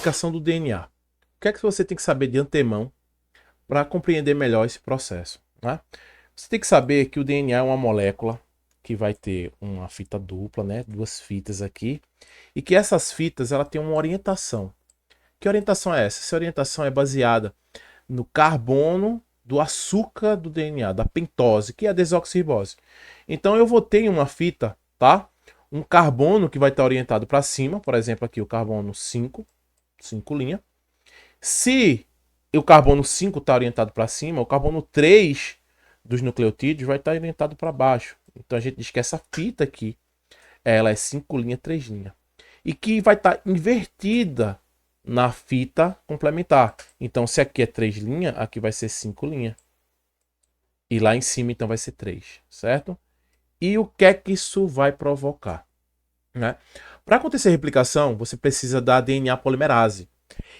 replicação do DNA. O que é que você tem que saber de antemão para compreender melhor esse processo, né? Você tem que saber que o DNA é uma molécula que vai ter uma fita dupla, né? Duas fitas aqui, e que essas fitas ela tem uma orientação. Que orientação é essa? Essa orientação é baseada no carbono do açúcar do DNA, da pentose, que é a desoxirribose. Então eu vou ter uma fita, tá? Um carbono que vai estar orientado para cima, por exemplo, aqui o carbono 5 linha. Se o carbono 5 está orientado para cima, o carbono 3 dos nucleotídeos vai estar orientado para baixo. Então a gente diz que essa fita aqui, ela é 5 linha, 3 linha. E que vai estar invertida na fita complementar. Então se aqui é 3 linha, aqui vai ser 5 linha. E lá em cima então vai ser 3, certo? E o que é que isso vai provocar, né? Para acontecer a replicação, você precisa da DNA polimerase.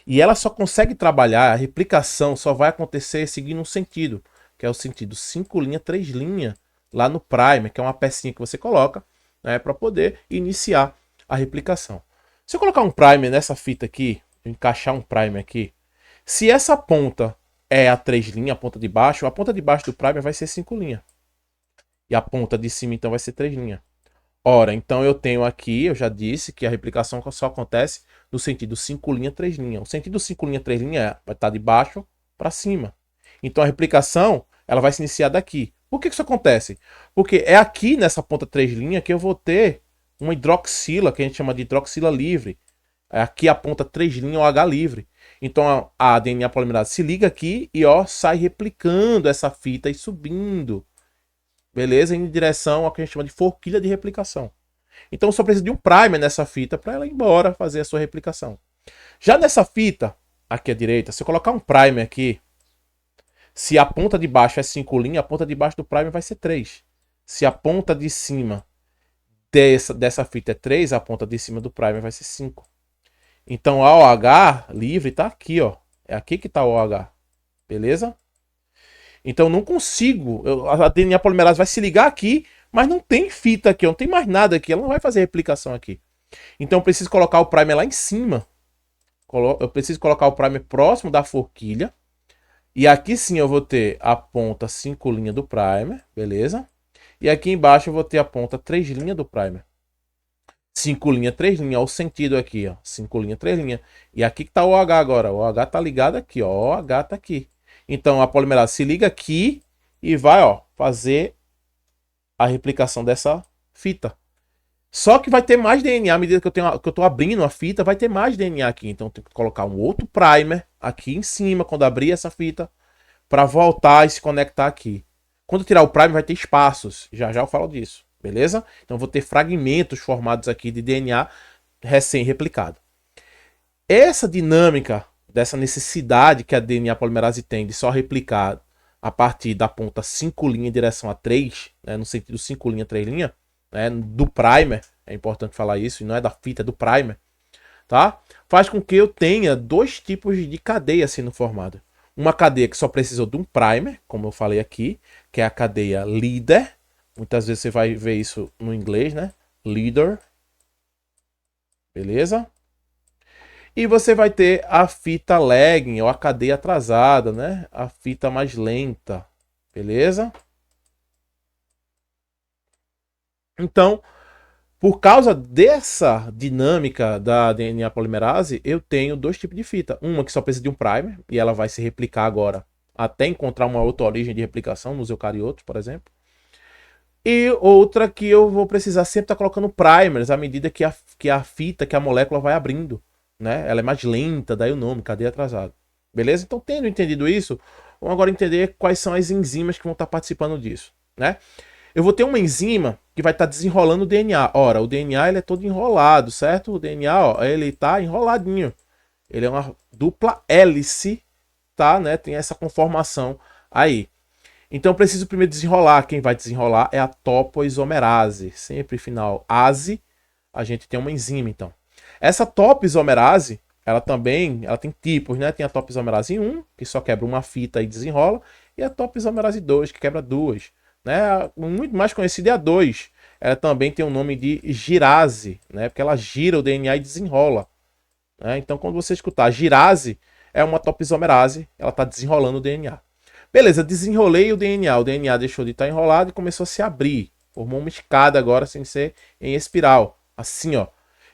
E ela só consegue trabalhar, a replicação só vai acontecer seguindo um sentido, que é o sentido 5 linha, 3 linha, lá no primer, que é uma pecinha que você coloca, né, para poder iniciar a replicação. Se eu colocar um primer nessa fita aqui, encaixar um primer aqui, se essa ponta é a 3 linha, a ponta de baixo do primer vai ser 5 linha. E a ponta de cima então vai ser 3 linha. Ora, então eu tenho aqui, eu já disse que a replicação só acontece no sentido 5 linha, 3 linha. O sentido 5 linha, 3 linha vai estar de baixo para cima. Então a replicação ela vai se iniciar daqui. Por que isso acontece? Porque é aqui nessa ponta 3 linha que eu vou ter uma hidroxila, que a gente chama de hidroxila livre. É aqui a ponta 3 linha, o H livre. Então a DNA polimerase se liga aqui e ó, sai replicando essa fita e subindo. Beleza? Em direção ao que a gente chama de forquilha de replicação. Então eu só preciso de um primer nessa fita para ela ir embora fazer a sua replicação. Já nessa fita, aqui à direita, se eu colocar um primer aqui, se a ponta de baixo é 5 linhas, a ponta de baixo do primer vai ser 3. Se a ponta de cima dessa fita é 3, a ponta de cima do primer vai ser 5. Então a OH livre está aqui, ó. É aqui que está o OH. Beleza? Então eu não consigo, a DNA polimerase vai se ligar aqui, mas não tem fita aqui, não tem mais nada aqui, ela não vai fazer replicação aqui. Então eu preciso colocar o primer lá em cima. Eu preciso colocar o primer próximo da forquilha. E aqui sim eu vou ter a ponta 5 linha do primer, beleza? E aqui embaixo eu vou ter a ponta 3 linha do primer. 5 linha, 3 linha, olha o sentido aqui, ó. 5 linha, 3 linha. E aqui que tá o OH agora, o OH tá ligado aqui, ó. O OH tá aqui. Então a polimerase se liga aqui e vai, ó, fazer a replicação dessa fita. Só que vai ter mais DNA à medida que eu estou abrindo a fita, vai ter mais DNA aqui. Então eu tenho que colocar um outro primer aqui em cima quando abrir essa fita para voltar e se conectar aqui. Quando eu tirar o primer vai ter espaços. Já já eu falo disso, beleza? Então eu vou ter fragmentos formados aqui de DNA recém-replicado. Essa dinâmica dessa necessidade que a DNA polimerase tem de só replicar a partir da ponta 5 linha em direção a 3, né, no sentido 5 linha, 3 linha, né, do primer, é importante falar isso, e não é da fita, é do primer, tá? Faz com que eu tenha dois tipos de cadeia sendo formada. Uma cadeia que só precisou de um primer, como eu falei aqui, que é a cadeia leader. Muitas vezes você vai ver isso no inglês, né? Leader. Beleza? E você vai ter a fita lagging, ou a cadeia atrasada, né? A fita mais lenta. Beleza? Então, por causa dessa dinâmica da DNA polimerase, eu tenho dois tipos de fita. Uma que só precisa de um primer, e ela vai se replicar agora até encontrar uma outra origem de replicação, nos eucariotos, por exemplo. E outra que eu vou precisar sempre estar colocando primers à medida que a fita, que a molécula vai abrindo. Né? Ela é mais lenta, daí o nome, cadeia atrasada. Beleza? Então, tendo entendido isso, vamos agora entender quais são as enzimas que vão estar participando disso. Né? Eu vou ter uma enzima que vai estar desenrolando o DNA. Ora, o DNA ele é todo enrolado, certo? O DNA, ó, ele está enroladinho. Ele é uma dupla hélice, tá? Né? Tem essa conformação aí. Então eu preciso primeiro desenrolar. Quem vai desenrolar é a topoisomerase. Sempre final ase, a gente tem uma enzima, então. Essa topoisomerase, ela tem tipos, né? Tem a topoisomerase 1, que só quebra uma fita e desenrola, e a topoisomerase 2, que quebra duas. Né? Muito mais conhecida é a 2. Ela também tem o nome de girase, né? Porque ela gira o DNA e desenrola. né? Então, quando você escutar girase, é uma topoisomerase, ela está desenrolando o DNA. Beleza, desenrolei o DNA deixou de estar enrolado e começou a se abrir. Formou uma escada agora, sem ser em espiral. Assim, ó.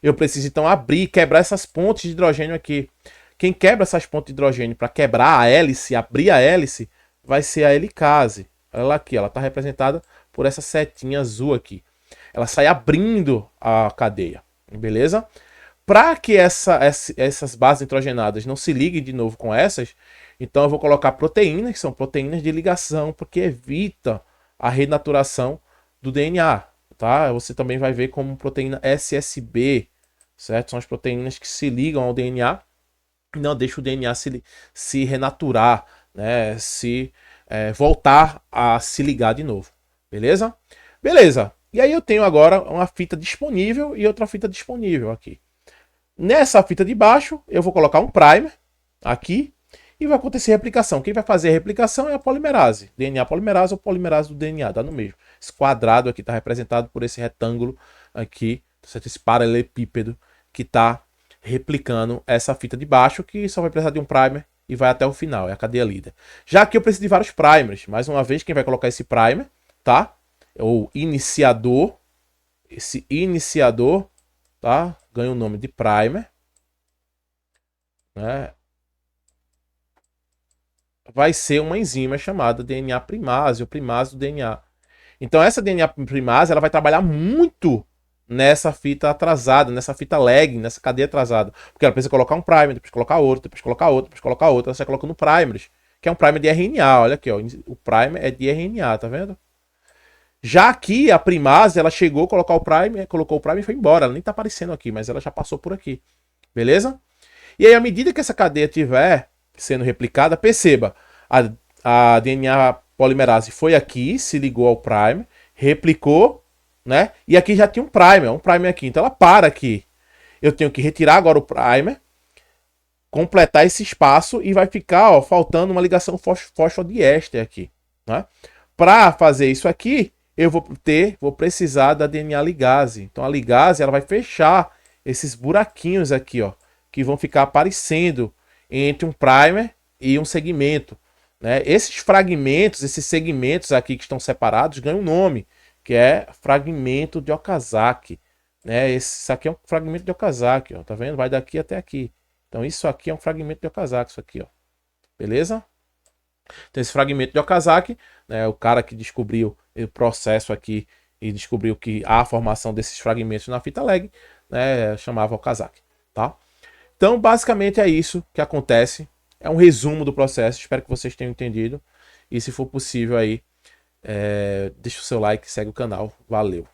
Eu preciso então abrir, quebrar essas pontes de hidrogênio aqui. Quem quebra essas pontes de hidrogênio para quebrar a hélice, abrir a hélice, vai ser a helicase. Olha lá aqui, ela está representada por essa setinha azul aqui. Ela sai abrindo a cadeia, beleza? Para que essas bases nitrogenadas não se liguem de novo com essas, então eu vou colocar proteínas, que são proteínas de ligação, porque evita a renaturação do DNA, tá? Você também vai ver como proteína SSB, certo? São as proteínas que se ligam ao DNA e não deixam o DNA se renaturar, né? Voltar a se ligar de novo, beleza? Beleza. E aí eu tenho agora uma fita disponível e outra fita disponível aqui. Nessa fita de baixo, eu vou colocar um primer aqui e vai acontecer replicação. Quem vai fazer a replicação é a polimerase. DNA polimerase ou polimerase do DNA, dá no mesmo. Esse quadrado aqui está representado por esse retângulo aqui, esse paralelepípedo que está replicando essa fita de baixo, que só vai precisar de um primer e vai até o final, é a cadeia líder. Já que eu preciso de vários primers, mais uma vez, quem vai colocar esse primer, tá? Ou iniciador, esse iniciador, tá? Ganha o nome de primer, né? Vai ser uma enzima chamada DNA primase, ou primase do DNA. Então essa DNA primase, ela vai trabalhar muito nessa fita atrasada, nessa fita lagging, nessa cadeia atrasada. Porque ela precisa colocar um primer, depois colocar outro, depois colocar outro, depois colocar outro. Ela está colocando primers, que é um primer de RNA. Olha aqui, ó, o primer é de RNA, tá vendo? Já aqui, a primase, ela chegou a colocar o primer, colocou o primer e foi embora. Ela nem tá aparecendo aqui, mas ela já passou por aqui. Beleza? E aí, à medida que essa cadeia estiver sendo replicada, perceba, a DNA polimerase foi aqui, se ligou ao primer, replicou, né? E aqui já tinha um primer aqui. Então ela para aqui. Eu tenho que retirar agora o primer, completar esse espaço e vai ficar, ó, faltando uma ligação fosfodiéster aqui, né? Para fazer isso aqui, eu vou precisar da DNA ligase. Então a ligase, ela vai fechar esses buraquinhos aqui, ó, que vão ficar aparecendo entre um primer e um segmento, né? Esses fragmentos, esses segmentos aqui que estão separados ganham um nome, que é fragmento de Okazaki, né? Esse aqui é um fragmento de Okazaki, ó, tá vendo? Vai daqui até aqui. Então isso aqui é um fragmento de Okazaki, isso aqui, ó. Beleza? Então esse fragmento de Okazaki, né, o cara que descobriu o processo aqui e descobriu que há a formação desses fragmentos na fita lag, né, chamava Okazaki, tá? Então basicamente é isso que acontece. É um resumo do processo, espero que vocês tenham entendido. E se for possível aí, deixa o seu like, segue o canal. Valeu!